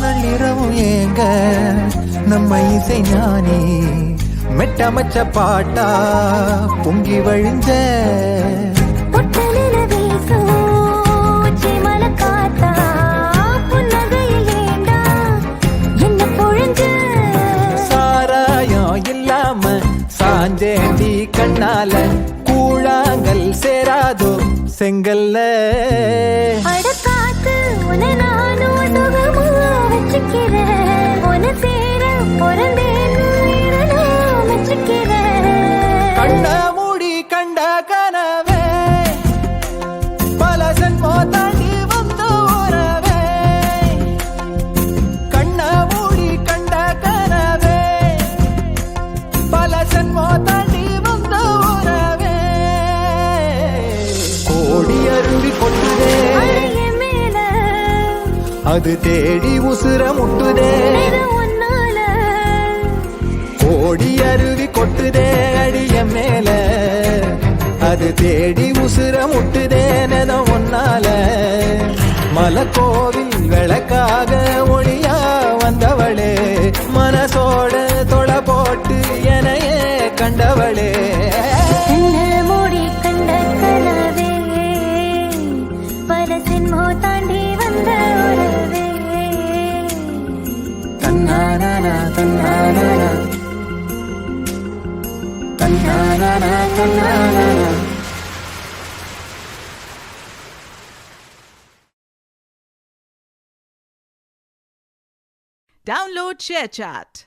நள்ளிரவும் ஏங்க நம்ம இசை ஞானி மெட்டமச்ச பாட்டா பொங்கி வழிஞ்ச சாராயம் இல்லாம சாஞ்சேண்டி கண்ணால கூழாங்கல் சேராதோ செங்கல்ல அடக்காத்து உன நானும் சுகமா வச்சுக்கிறேன் உன சேர பொறந்தேன்னு வச்சுக்கிறேன் கண்ட மூடி கண்ட கனவே பல ஜன்மோ தாண்டி வந்த உறவே கண்ண மூடி கண்ட கனவே பல ஜன்மோ தாண்டி வந்த உறவே கோடி அருவி கொட்டுதே மேல அது தேடி உசுர முட்டுதே ஒன்னால கோடி அருவி கொட்டுதே அடிய மேல அது தேடி உசுர முட்டுதே நென ஒன்னால மலக்கோவில் விளக்காக ஒளியா வந்தவளே மனசோட தொலை போட்டு எனையே கண்டவளே மூடி கண்ட கனவே பல சின்மோ தாண்டி வந்த உறவே தன்னானா தன்னானா தன்னானா தன்னானா. Download ShareChat.